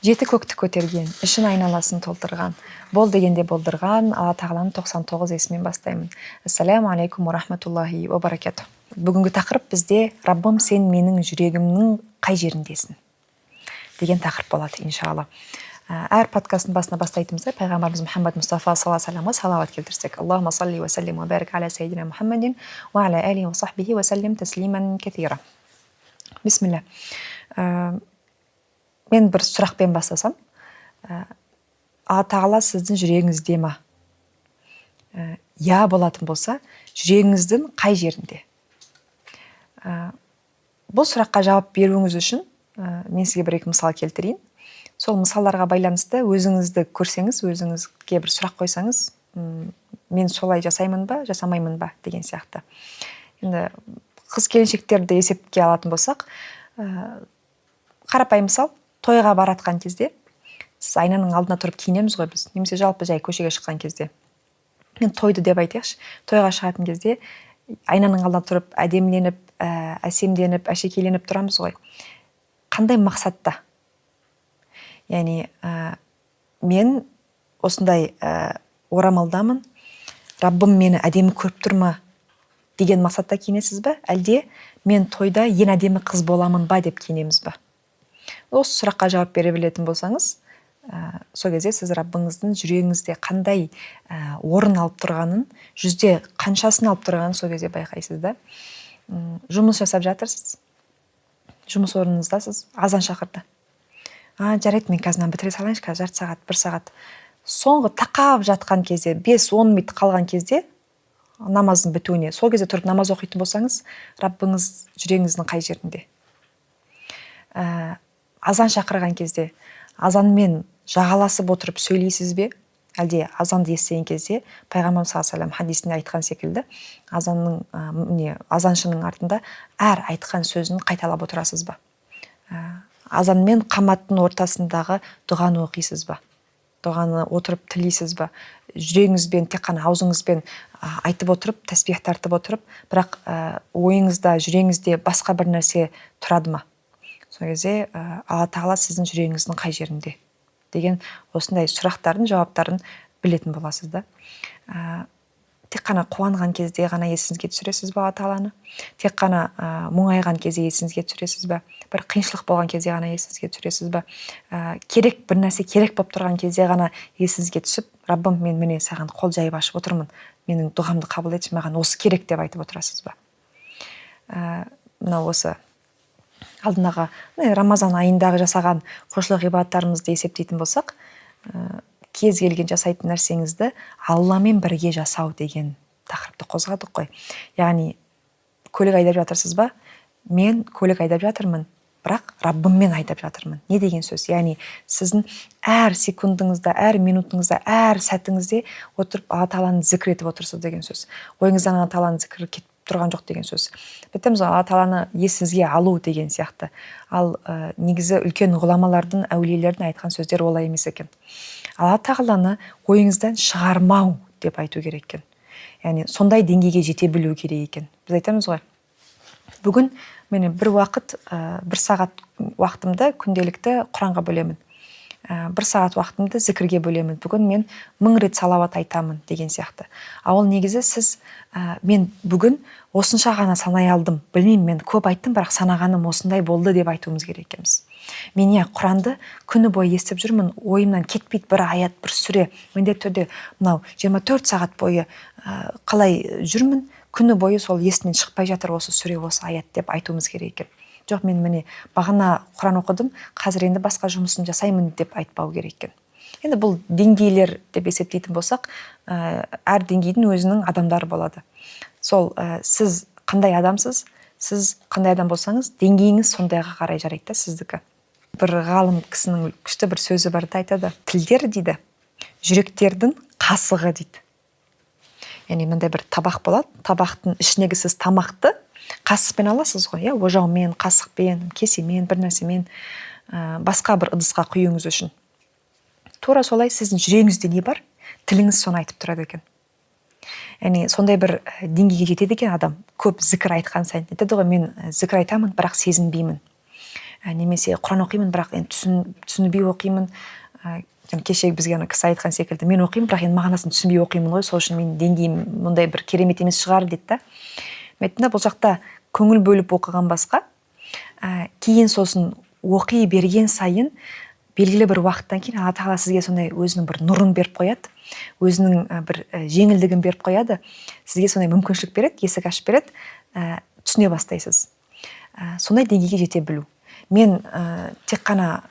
Жеті көкті көтерген, ішін айналасын толтырған, бол дегенде болдырған, Алла тағаланың 99 есіммен бастаймын. Ассаламу алейкум ва рахматуллахи ва баракату. Бүгінгі тақырып бізде Раббым сен менің жүрегімнің қай жеріндесің деген тақырып болады, иншалла. Әр подкасттың басына бастайтынымызда пайғамбарымыз Мұхаммад Мұстафа саллаллаху алейхи ва салламға салауат келтірсек. Аллахумма салли ва саллим ва барик аля саййидина Мұхаммадин ва аля алихи ва сахбихи ва саллим таслиман катира. Бисмилля. Мен бір сұрақпен бастасам, Алла тағала сіздің жүрегіңізде ма? Я болатын болса, жүрегіңіздің қай жерінде? Бұл сұраққа жауап беруіңіз үшін мен сізге бір-екі мысал келтірейін. Сол мысалдарға байланысты өзіңізді көрсеңіз, өзіңізге бір сұрақ қойсаңыз, мен солай жасаймын ба, жасамаймын ба деген сияқты. Енді қыз келіншектерді есепке алатын болсақ, қарапайым мысал, тойға баратқан кезде сіз айнаның алдына тұрып киінеміз ғой біз, немесе жалпы жай көшеге шыққан кезде. Мен тойды деп айтайықшы. Тойға шығатын кезде айнаның алдына тұрып әдеміленіп, әсемденіп, әшекейленіп тұрамыз ғой. Қандай мақсатта? Яғни мен осындай орамалдамын, Раббым мені әдемі көріп тұрма деген мақсатта киінесіз бе? Әлде мен тойда ең әдемі қыз боламын ба деп киінеміз бе? Осы сұраққа жауап бере білетін болсаңыз, сол кезде сіз Раббыңыздың жүрегіңізде қандай орын алып тұрғанын, жүзде қаншасын алып тұрғанын сол кезде байқайсыз да. Жұмыс жасап жатырсыз, жұмыс орныңыздасыз, азан шақырды. Жарайды, мен қазір бітіре салайыншы, қазір жарты сағат, бір сағат. Соңғы тақап жатқан кезде, 5-10 минут қалған кезде, намаздың бітуіне, сол кезде тұрып намаз оқитын болсаңыз, Раббыңыз жүрегіңіздің қай жерінде? Азан шақырған кезде, азанмен жағаласып отырып сөйлейсіз бе? Әлде азанды естіген кезде, пайғамбар саллаллаху алейхи ва саллям хадисінде айтқан секілді, азаншының артында әр айтқан сөзін қайталап отырасыз ба? Азанмен қаматтың ортасындағы дұғаны оқисыз ба? Дұғаны отырып тілейсіз ба? Жүрегіңізбен, тек қана аузыңызбен айтып отырып, тәсбих тартып отырып, бірақ ойыңызда, жүрегіңізде басқа бір нәрсе тұрады ма? Сол кезде Алла тағала сіздің жүрегіңіздің қай жерінде деген осындай сұрақтардың жауаптарын білетін боласыз да. Тек қана қуанған кезде ғана есіңізге түсіресіз бе Алла тағаланы? Тек қана мұңайған кезде есіңізге түсіресіз бе? Бір қиыншылық болған кезде ғана есіңізге түсіресіз бе? Керек бір нәрсе керек болып тұрған кезде ғана есіңізге түсіп, Раббым, мен міне саған қол жайып ашып отырмын, менің дұғамды қабыл етші, маған осы керек деп айтып отырасыз ба? Мынау осы алдындағы Рамазан айындағы жасаған құлшылық ғибадаттарымызды есептейтін болсақ, кез келген жасайтын нәрсеңізді Алламен бірге жасау деген тақырыпты қозғадық қой. Яғни көлік айдап жатырсыз ба? Мен көлік айдап жатырмын, бірақ Раббыммен айдап жатырмын. Не деген сөз? Яғни сіздің әр секундыңызда, әр минутыңызда, әр сәтіңізде отырып Алла тағаланы зікір етіп отырсыз деген сөз. Ойыңыздан Алла тағаланың зікірі кетіп тұрған жоқ деген сөз. Бітіміз Алла тағаланы есіңізге алу деген сияқты. Ал негізі үлкен ғұламалардың, әулиелердің айтқан сөздер олай емес екен. Алла тағаланы ойыңыздан шығармау деп айту керек екен. Яғни сондай деңгейге жете білу керек екен. Біз айтамыз ғой, бүгін мен бір уақыт, бір сағат уақытымды күнделікті Құранға бөлемін. Бір сағат уақытымды зікірге бөлемін. Бүгін мен 1000 рет салауат айтамын деген сияқты. Ал негізі сіз, мен бүгін осынша ғана санай алдым. Білмеймін, мен көп айттым, бірақ санағаным осындай болды деп айтуымыз керек екенбіз. Мен Құранды күні бойы естіп жүрмін, ойымнан кетпейді бір аят, бір сүре. Міндетті түрде мынау 24 сағат бойы қалай жүрмін, күні бойы сол есімнен шықпай жатыр осы сүре, осы аят деп айтуымыз керек екен. Жоқ, мен міне бағана Құран оқыдым, қазір енді басқа жұмысын жасаймын деп айтпау керек екен. Енді бұл деңгейлер деп есептейтін болсақ, әр деңгейдің өзінің адамдары болады. Сол сіз қандай адамсыз, сіз қандай адам болсаңыз, деңгейіңіз сондайға қарай жарайды да сіздікі. Бір ғалым кісінің күшті бір сөзі бар, айтады. Тілдер дейді, жүректердің қасығы дейді. Яғни мынандай бір табақ болады, табақтың ішіндегі сіз тамақты қасықпен аласыз ғой, ожаумен, қасықпен, кесемен, бір нәрсемен, басқа бір ыдысқа құюыңыз үшін. Тура солай сіздің жүрегіңізде не бар? Тіліңіз соны айтып тұрады екен. Яғни сондай бір деңгейге жетеді екен адам, көп зікір айтқан сайын. Айтады ғой, мен зікір айтамын, бірақ сезінбеймін. немесе құран оқимын бірақ енді түсінбей оқимын. Кеше бізге ана кісі айтқан секілді, мен оқимын бірақ енді мағынасын түсінбей оқимын ғой, сол үшін менің деңгейім мұндай бір керемет емес шығар дейді да. Мен айттым да, бұл жақта көңіл бөліп оқыған басқа, кейін сосын оқи берген сайын белгілі бір уақыттан кейін Алла тағала сізге сондай өзінің бір нұрын беріп қояды, өзінің бір жеңілдігін беріп қояды, сізге сондай мүмкіншілік береді, есік ашып береді, түсіне бастайсыз. Сондай деңгейге жете білу. Мен тек қана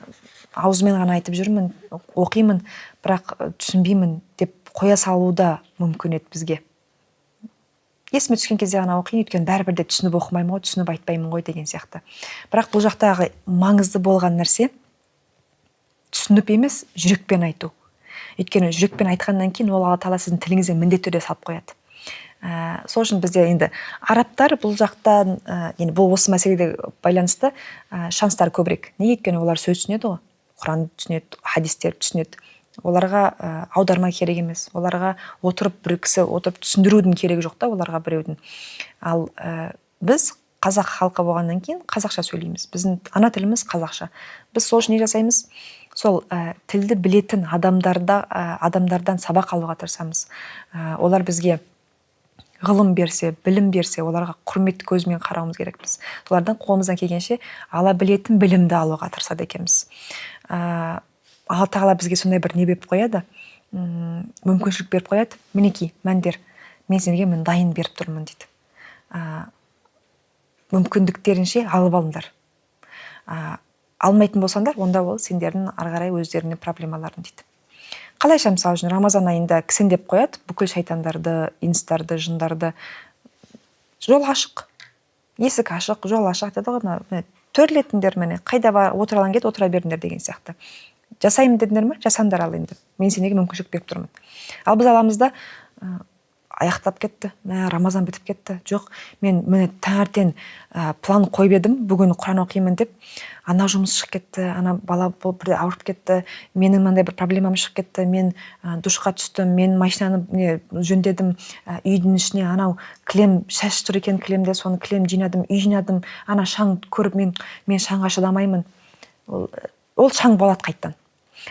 аузымен ғана айтып жүрмін, оқимын, бірақ түсінбеймін деп қоя салуда мүмкін еді бізге. Есіме түскен кезде ғана оқиын, өйткені бәрібір де түсініп оқымаймын ғой, түсініп айтпаймын ғой деген сияқты. Бірақ бұл жақтағы маңызды болған нәрсе түсініп емес, жүрекпен айту. Өйткені жүрекпен айтқаннан кейін ол Алла тағала сіздің тіліңізге міндетті түрде салып қояды. Сол үшін бізде енді арабтар бұл жақтан, енді бұл осы мәселеге байланысты шанстар көбірек. Неге? Өйткені олар сөз түсінеді ғой, Құран түсінеді, хадистер түсінеді. Оларға аударма керек емес, оларға бір кісі отырып түсіндірудің керегі жоқ та оларға біреудің. Ал біз қазақ халқы болғаннан кейін қазақша сөйлейміз. Біздің ана тіліміз қазақша. Біз сол үшін не жасаймыз? Сол тілді білетін адамдардан сабақ алуға тырысамыз. Олар бізге ғылым берсе, білім берсе, оларға құрмет көзімен қарауымыз керекпіз. Солардан қолымыздан келгенше ала білетін білімді алуға тырысады екенбіз. Алла тағала бізге сондай бір не беріп қояды, мүмкіншілік беріп қояды. Мінекей, мәндер, мен сендерге дайын беріп тұрмын дейді. Мүмкіндіктерінше алып алыңдар. Алмайтын болсаңдар, онда ол сендердің ары қарай өздеріне проблемаларын дейді. Қалайша мысалы үшін Рамазан айында кісендеп қояды бүкіл шайтандарды, инстарды, жындарды. Жол ашық, есік ашық, жол ашық деді ғой. Төрлетіңдер, міне, қайда бар, отыра алған кет, отыра беріңдер деген сияқты. Жасаймын дедіңдер ме? Жасаңдар ал енді. Мен сендерге мүмкіншілік беріп тұрмын. Ал біз аламыз да аяқтап кетті, Рамазан бітіп кетті. Жоқ, мен міне таңертең план қойып едім, бүгін Құран оқимын деп, ана жұмыс шығып кетті, ана бала бірде ауырып кетті, менің мынандай бір проблемам шығып кетті, мен душқа түстім, мен машинаны жөндедім, үйдің ішіне анау кілем шаш тұр екен, кілемде соны кілем жинадым, үй жинадым, ана шаң көріп мен шаңға шыдамаймын. Ол шаң болады қайттан.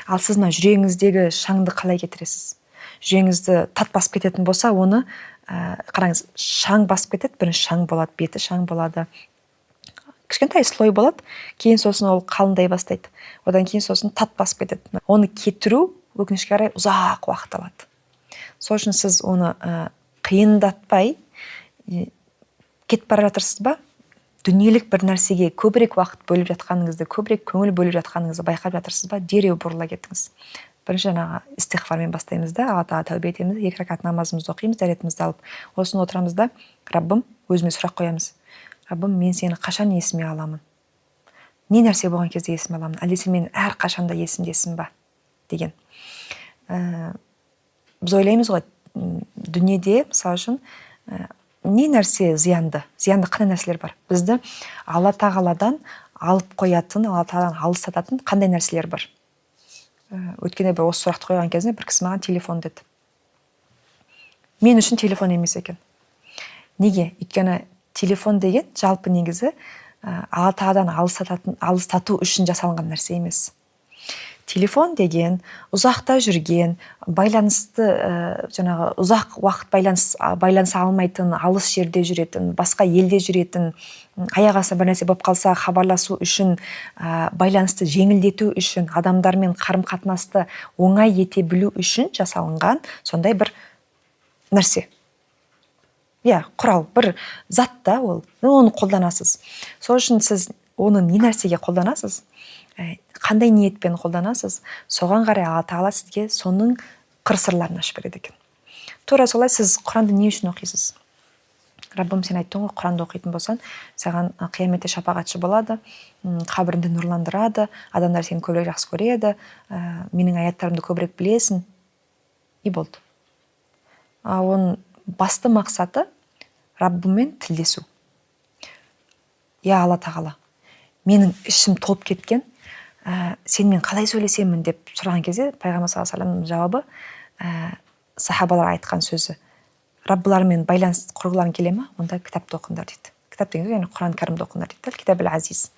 Ал сіз жүрегіңіздегі шаңды қалай кетіресіз? Жүрегіңізді тат басып кететін болса, оны қараңыз, шаң басып кетеді, бірінші шаң болады, беті шаң болады, кішкентай слой болады, кейін сосын ол қалыңдай бастайды, одан кейін сосын тат басып кетеді. Оны кетіру өкінішке қарай ұзақ уақыт алады. Сол үшін сіз оны қиындатпай кетіп бара жатырсыз ба, дүниелік бір нәрсеге көбірек уақыт бөліп жатқаныңызды, көбірек көңіл бөліп жатқаныңызды байқап жатырсыз ба, дереу бұрыла кетіңіз. Бірінші истихфармен бастаймыз да, Алла тағала тәубе етеміз, 2 ракат намазымызды оқимыз, дәретімізді алып, осыны отырамыз да, Раббым, өзіме сұрақ қоямыз. Раббым, мен сені қашан есіме аламын? Не нәрсе болған кезде есіме аламын? Әлде сен мен әр қашанда есімдесің ба? Деген. Біз ойлаймыз ғой, дүниеде, мысалы үшін, не нәрсе зиянды? Зиянды қандай нәрселер бар? Бізді Алла тағаладан алып қоятын, Алла тағаладан алыстататын қандай нәрселер бар? Өткенде бір осы сұрақты қойған кезінде бір кісі маған телефон деді. Мен үшін телефон емес екен. Неге? Өйткені телефон деген жалпы негізі Алла тағаладан алыстату үшін жасалынған нәрсе емес. Телефон деген ұзақта жүрген, байланысты, ұзақ уақыт байланыса алмайтын, алыс жерде жүретін, басқа елде жүретін, аяқ астынан бір нәрсе болып қалса хабарласу үшін, байланысты жеңілдету үшін, адамдармен қарым-қатынасты оңай ете білу үшін жасалынған сондай бір нәрсе. Құрал, бір зат та ол, оны қолданасыз. Сол үшін сіз оны не нәрсеге қолданасыз? Қандай ниетпен қолданасыз, соған қарай Алла тағала сізге соның қыр-сырларын ашып береді екен. Тура солай сіз Құранды не үшін оқисыз? Раббым, сен айттың ғой, Құранды оқитын болсаң, саған қияметте шапағатшы болады, қабіріңді нұрландырады, адамдар сені көбірек жақсы көреді, менің аяттарымды көбірек білесің. И болды. Оның басты мақсаты Раббыммен тілдесу. Алла тағала, менің ішім толып кеткен, сенімен қалай сөйлесемін деп сұраған кезде пайғамбар саллаллаху алейхи вассаламның жауабы, сахабалар айтқан сөзі, Раббылармен байланыс құрғыларың келе ме, онда кітапты оқыңдар дейді. Кітап деген Құран кәрімді оқыңдар дейді. Китабул азиз.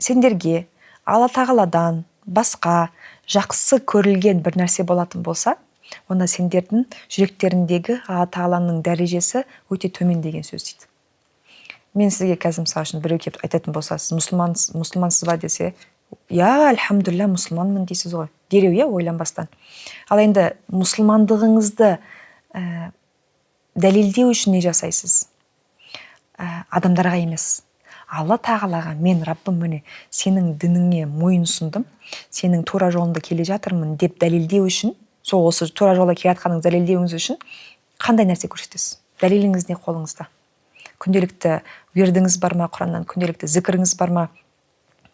сендерге Алла тағаладан басқа жақсы көрілген бір нәрсе болатын болса, онда сендердің жүректеріндегі Алла тағаланың дәрежесі өте төмен деген сөз дейді. Мен сізге қазір мысалы үшін біреу келіп айтатын болса, сіз мұсылмансыз ба десе, я альхамдулилля мұсылманмын дейсіз ғой, дереу ойланбастан. Ал енді мұсылмандығыңызды дәлелдеу үшін не жасайсыз? Адамдарға емес, Алла тағалаға, мен Раббым міне сенің дініңе мойын ұсындым, сенің тура жолында келе жатырмын деп дәлелдеу үшін, сол осы тура жолда келе жатқаныңызды дәлелдеуіңіз үшін қандай нәрсе көрсетесіз? Дәлеліңіз не қолыңызда? Күнделікті вирдіңіз бар ма Құраннан, күнделікті зікіріңіз бар ма,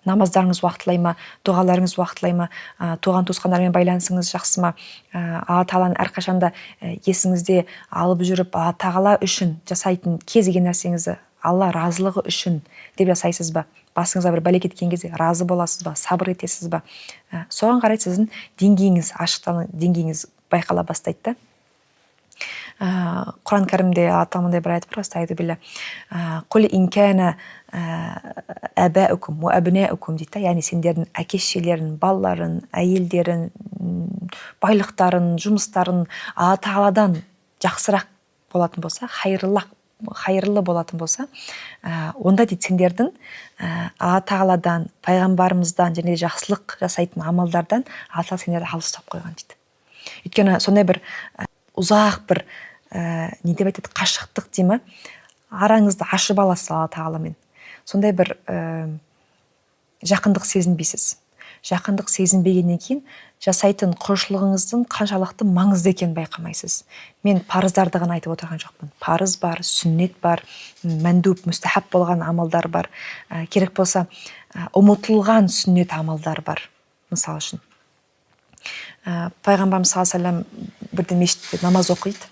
намаздарыңыз уақытылай ма, дұғаларыңыз уақытылай ма, туған туысқандармен байланысыңыз жақсы ма, Алла тағаланы әрқашанда есіңізде алып жүріп, Алла тағала үшін жасайтын кез келген нәрсеңізді Алла разылығы үшін деп жасайсыз ба? Басыңызға бір бәле кеткен кезде разы боласыз ба, сабыр етесіз ба? Соған қарай сіздің деңгейіңіз, ашықтан деңгейіңіз байқала бастайды да. Құран кәрімде Алла тағала мындай бір аят бар, астағфиру билля, құл ин кана абаукум ва абнаукум дейді, яғни сендердің әке-шешелерің, балаларың, әйелдерің, байлықтарын, жұмыстарын Алла тағаладан жақсырақ болатын болса, хайырлы болатын болса, онда дейді сендердің Алла тағаладан, пайғамбарымыздан және жақсылық жасайтын амалдардан Алла тағала сендерді алыстап қойған дейді. Өйткені сондай бір ұзақ бір не деп айтады, қашықтық дей ма, араңызды ашып аласыз Алла тағаламен. Сондай бір жақындық сезінбейсіз. Жақындық сезінбегеннен кейін жасайтын құлшылығыңыздың қаншалықты маңызды екенін байқамайсыз. Мен парыздарды ғана айтып отырған жоқпын. Парыз бар, сүннет бар, мәндуб, мүстахаб болған амалдар бар. Керек болса, ұмытылған сүннет амалдар бар. Мысалы үшін, пайғамбарымыз саллаллаху алейхи вассалам бірде мешітте намаз оқиды.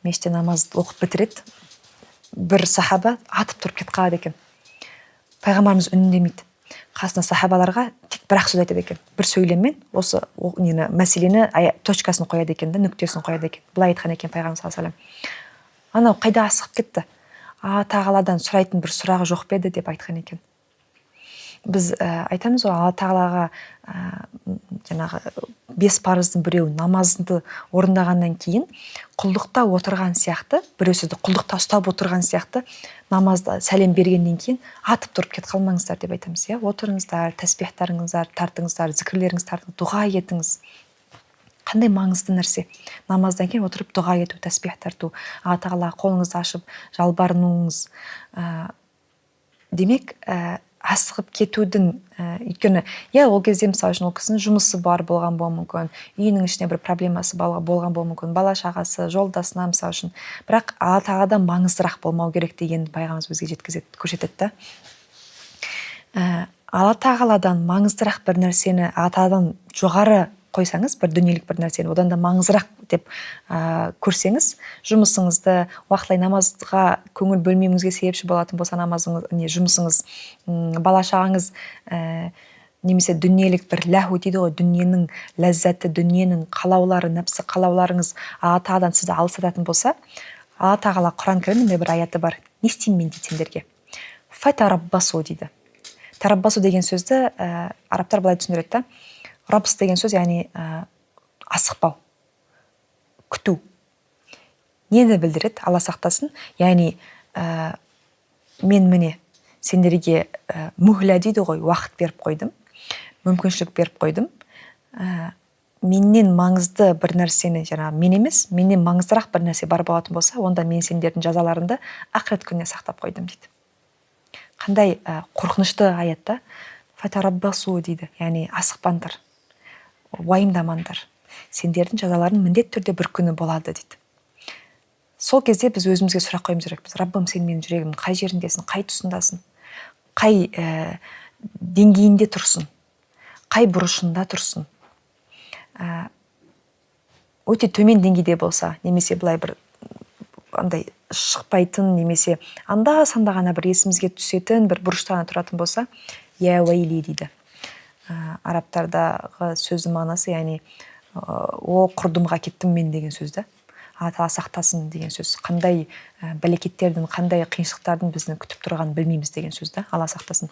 Мешітте намаз оқып бітіреді. Бір сахаба атып тұрып кетіп қалады екен. Пайғамбарымыз үндемейді. Қасына сахабаларға тек бір-ақ сөз айтады екен. Бір сөйлеммен осы мәселені точкасын қояды екен, нүктесін қояды екен. Былай айтқан екен пайғамбарымыз саллаллаху алейхи вассалам. Анау қайда асығып кетті? Алла тағаладан сұрайтын бір сұрағы жоқ па еді деп айтқан екен. Біз айтамыз ғой, Алла тағалаға жаңағы 5 парыздың біреуі намазды орындағаннан кейін құлдықта отырған сияқты, біреу сізді құлдықта ұстап отырған сияқты, намазда сәлем бергеннен кейін атып тұрып кет қалмаңыздар деп айтамыз. Отырыңыздар, тәсбихтарыңыздар тартыңыздар, зікірлеріңіз тартыңыз, дұға етіңіз. Қандай маңызды нәрсе. Намаздан кейін отырып дұға ету, тәсбих тарту, Алла тағалаға қолыңызды ашып жалбарынуыңыз. Демек, асығып кетудің, өйткені ол кезде мысалы үшін ол кісінің жұмысы бар болған болуы мүмкін, үйінің ішіне бір проблемасы болған болуы мүмкін, бала шағасы, жолдасына мысалы үшін. Бірақ Алла тағаладан маңыздырақ болмау керек деген пайғамбарымыз бізге көрсетеді. Алла тағаладан маңыздырақ бір нәрсені, Алла тағаладан жоғары қойсаңыз, бір дүниелік бір нәрсені одан да маңызырақ деп көрсеңіз, жұмысыңызды уақытылай намазға көңіл бөлмеуіңізге себепші болатын болса, жұмысыңыз, бала шағаңыз, немесе дүниелік бір ләху дейді ғой, дүниенің ләззаты, дүниенің қалаулары, нәпсі қалауларыңыз Алла тағаладан сізді алыстататын болса, Алла тағала Құран кәрімде бір аяты бар. Не істеймін мен дейді сендерге? Фатараббасу дейді. Тараббасу деген сөзді арабтар былай түсіндіреді. Раббас деген сөз, яғни асықпау, күту. Нені білдіреді? Алла сақтасын. Яғни мен міне сендерге мухля дейді ғой, уақыт беріп қойдым, мүмкіншілік беріп қойдым. Менен маңызды бір нәрсені, мен емес, менен маңыздырақ бір нәрсе бар болатын болса, онда мен сендердің жазаларыңды ақырет күніне сақтап қойдым дейді. Қандай қорқынышты аятта? Фатараббасу дейді, яғни асықпаңдар, уайымдамаңдар. Сендердің жазаларың міндетті түрде бір күні болады дейді. Сол кезде біз өзімізге сұрақ қоймыз керекпіз. Раббым, сен менің жүрегімнің қай жеріндесің, қай тұсындасың, қай деңгейінде тұрсың, қай бұрышында тұрсың. Өте төмен деңгейде болса, немесе былай бір андай шықпайтын, немесе анда-санда ғана бір есімізге түсетін бір бұрышта тұратын болса, я уайли дейді. Арабтардағы сөздің мағынасы, яғни о құрдымға кеттім мен деген сөзді. Алла тағала сақтасын деген сөз. Қандай бәлекеттердің, қандай қиыншылықтардың бізді күтіп тұрғанын білмейміз деген сөз да. Алла сақтасын.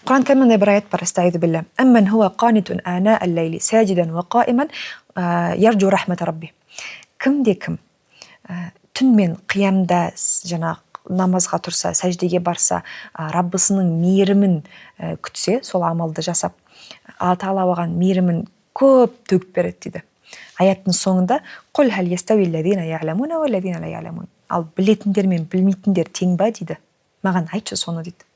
Құран кәрімде бір аят бар, estaizu billah. Amman huwa qanitun ana al-layli sajidan wa qa'iman yarju rahmat rabbi. Кімде кім түнмен қиямда жаңағы намазға тұрса, сәждеге барса, Раббысының мейірімін күтсе, сол амалды жасап, Алла тағала оған мейірімін көп төгіп береді дейді. Аяттың соңында «Құл хәл ястауиллазина я'ламуна валлазина ла я'ламун». Ал білетіндер мен білмейтіндер тең ба дейді. Маған айтшы соны дейді.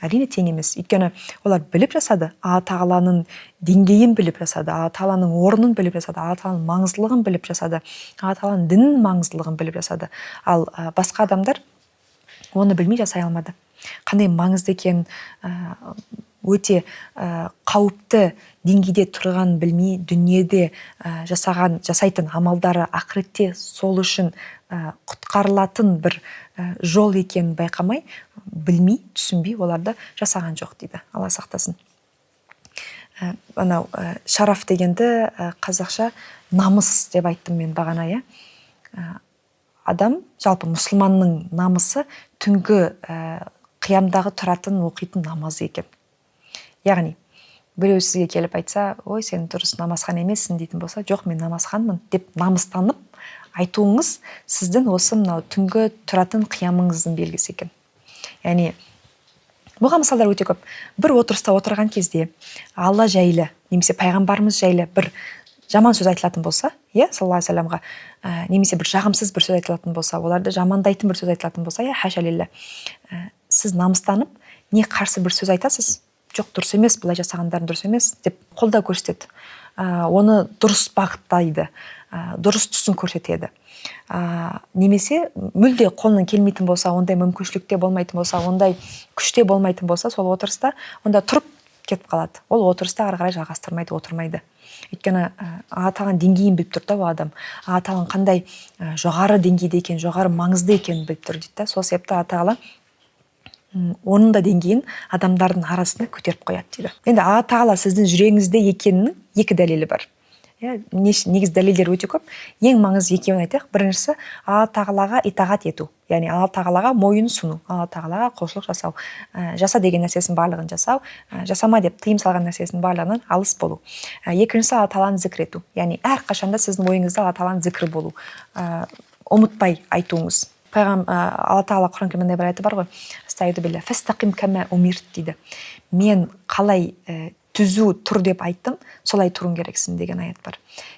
Әрине тең емес. Өйткені олар біліп жасады, Алла тағаланың деңгейін біліп жасады, Алла тағаланың орнын біліп жасады, Алла тағаланың маңыздылығын біліп жасады, Алла тағаланың діннің маңыздылығын біліп жасады. Ал басқа адамдар оны білмей жасай алмады. Қандай маңызды екен, өте қауіпті деңгейде тұрған білмей, дүниеде жасайтын амалдары ақыретте сол үшін құтқарылатын бір жол екенін байқамай, білмей, түсінбей оларды жасаған жоқ дейді. Алла сақтасын. Анау шараф дегенді қазақша намыс деп айттым мен бағана, иә. Адам, жалпы мұсылманның намысы түнгі қиямдағы тұратын оқитын намазы екен. Яғни, біреу сізге келіп айтса, ой, сен дұрыс намазхан емессің дейтін болса, жоқ, мен намазханмын деп намыстанып айтуыңыз сіздің осы мынау түнгі тұратын қиямыңыздың белгісі екен. Яғни, бұған мысалдар өте көп. Бір отырыста отырған кезде Алла жайлы, немесе пайғамбарымыз жайлы бір жаман сөз айтылатын болса, саллаллаху алейхи вассаламға, немесе бір жағымсыз бір сөз айтылатын болса, оларды жамандайтын бір сөз айтылатын болса, хаша лилля, сіз намыстанып, не қарсы бір сөз айтасыз? Жоқ, дұрыс емес, бұлай жасағандарын дұрыс емес деп қолдау көрсетеді. Оны дұрыс бағыттайды, дұрыс түсін көрсетеді. Немесе мүлде қолынан келмейтін болса, ондай мүмкіншілікте болмайтын болса, ондай күште болмайтын болса, сол отырыста онда тұрып кетіп қалады. Ол отырыста ары қарай жалғастырмайды, отырмайды. Өйткені Алла тағаланың деңгейін біліп тұр да ол адам. Алла тағаланың қандай жоғары деңгейде екен, жоғары маңызды екенін біліп тұр дейді. Сол себепті Алла тағала оның да деңгейін адамдардың арасына көтеріп қояды дейді. Енді Алла тағала сіздің жүрегіңізде екенінің екі дәлелі бар. Негіз дәлелдер өте көп. Ең маңызды екеуін айтайық. Біріншісі, Алла тағалаға итағат ету, яғни Алла тағалаға мойын сұну, Алла тағалаға құлшылық жасау, жаса деген нәрсесін барлығын жасау, жасама деп тыйым салған нәрсесін барлығынан алыс болу. Екіншісі, Алла тағаланы зікір ету, яғни әрқашанда сіздің ойыңызда Алла тағаланың зікірі болу, ұмытпай айтуыңыз. Алла тағала Құран кәрімде бір айты бар ғой, estaizu billah, fastaqim kama umirt дейді. Мен қалай түзу тұр деп айттым, солай тұруың керексің деген аят бар.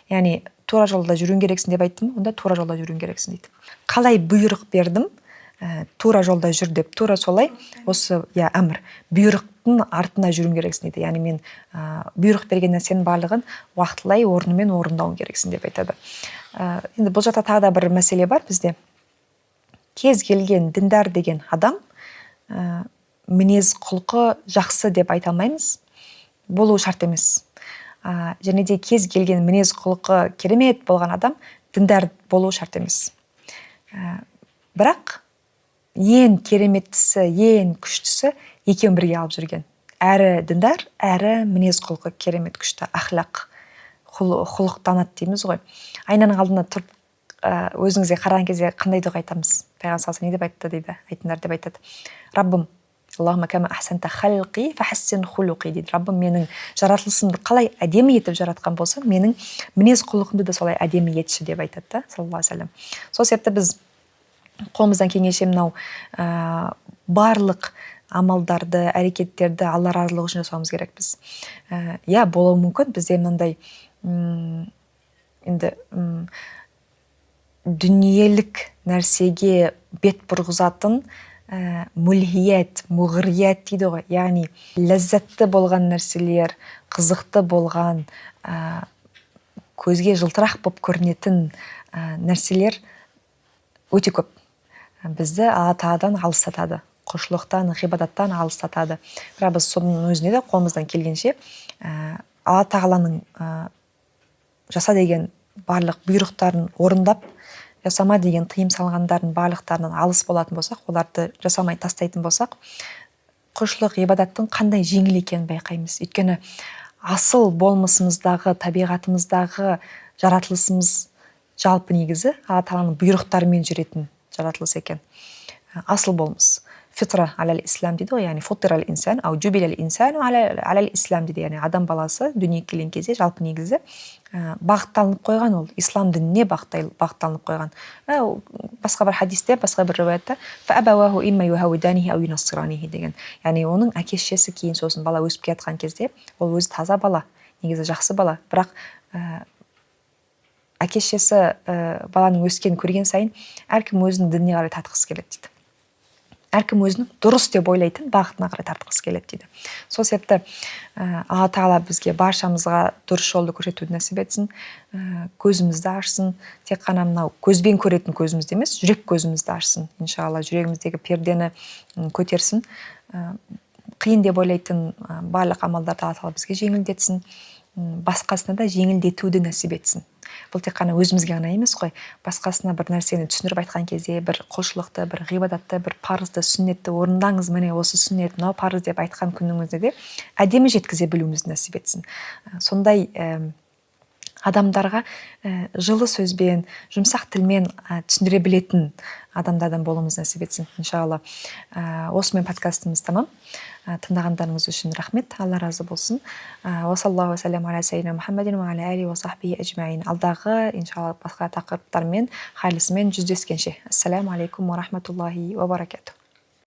Яғни, тура жолда жүруің керексің деп айттым, онда тура жолда жүруің керексің дейді. Қалай бұйрық бердім, тура жолда жүр деп, тура солай, осы әмір, бұйрықтың артына жүруің керексің дейді. Яғни, мен бұйрық берген нәрсенің барлығын уақытылай орнымен орындауың керексің деп айтады. Енді бұл жақта тағы да бір мәселе бар бізде. Кез келген діндар деген адам мінез құлқы жақсы деп айта алмаймыз, болу шарт емес. Және де кез келген мінез құлқы керемет болған адам діндар болу шарт емес. Бірақ ең кереметтісі, ең күштісі екеуін бірге алып жүрген. Әрі діндар, әрі мінез құлқы керемет күшті, ахлақ, құлықтанады дейміз ғой. Айнаның алдында тұрып өзіңізге қараған кезде қандай дұға айтамыз? Пайғамбар саллаллаху алейхи не деп айтты дейді, айтыңдар деп айтады. Раббым, Аллахума кама ахсанта халқи фахассин хулуқи дейді. Раббым, менің жаратылысымды қалай әдемі етіп жаратқан болсаң, менің мінез құлқымды да солай әдемі етші деп айтады да, саллаллаху алейхи вассалам. Сол себепті біз қолымыздан келгенше мынау барлық амалдарды, әрекеттерді Алла разылығы үшін жасауымыз керекпіз. Болуы мүмкін бізде мынандай енді дүниелік нәрсеге бет бұрғызатын мүлхият, мұғрият дейді ғой. Яғни ләззатты болған нәрселер, қызықты болған, көзге жылтырақ болып көрінетін нәрселер өте көп. Бізді Алла тағаладан алыстатады, құлшылықтан, ғибадаттан алыстатады. Бірақ біз соның өзіне де қолымыздан келгенше Алла тағаланың жаса деген барлық бұйрықтарын орындап, жасама деген тыйым салғандардың барлықтарынан алыс болатын болсақ, оларды жасамай тастайтын болсақ, құлшылық ғибадаттың қандай жеңіл екенін байқаймыз. Өйткені асыл болмысымыздағы, табиғатымыздағы жаратылысымыз жалпы негізі Алла тағаланың бұйрықтарымен жүретін жаратылыс екен. Асыл болмыс. Фитра алал ислам дейді ғой, яғни футирал инсан ау жубилал инсану алал ислам дейді, яғни адам баласы дүниеге келген кезде жалпы негізі бағытталынып қойған, ол ислам дініне бағытталынып қойған. Басқа бір хадисте, басқа бір риwаятта фаабауаху имма юхауиданихи ау юнассиранихи деген, яғни оның әке-шешесі кейін сосын бала өсіп келе жатқан кезде ол өзі таза бала, негізі жақсы бала, бірақ әке-шешесі баланың өскенін көрген сайын әркім өзінің дініне қарай тартқысы келеді дейді. Әркім өзінің дұрыс деп ойлайтын бағытына қарай тартқысы келеді дейді. Сол себепті Алла тағала бізге баршамызға дұрыс жолды көрсетуді нәсіп етсін, көзімізді ашсын, тек қана мынау көзбен көретін көзімізді емес, жүрек көзімізді ашсын. Иншалла жүрегіміздегі пердені көтерсін, қиын деп ойлайтын барлық амалдарды Алла тағала бізге жеңілдетсін, басқасына да жеңілдетуді нәсіп етсін. Бұл тек қана өзімізге ғана емес қой, басқасына бір нәрсені түсіндіріп айтқан кезде, бір құлшылықты, бір ғибадатты, бір парызды, сүннетті орындаңыз, міне осы сүннет, мынау парыз деп айтқан күніңізде де әдемі жеткізе білуімізді нәсіп етсін. Сондай адамдарға жылы сөзбен, жұмсақ тілмен түсіндіре білетін адамдардан болуымыз нәсіп етсін, иншалла. Осымен подкастымыз тамам. Тыңдағандарыңыз үшін рахмет, Алла разы болсын. Уассаллаху вассалам аля саййидина Мухаммадин ва аля алихи ва сахбихи ажмаин. Алдағы иншалла басқа тақырыптармен, хайлысымен жүздескенше. Ассаламу алейкум ва рахматуллахи ва баракатух.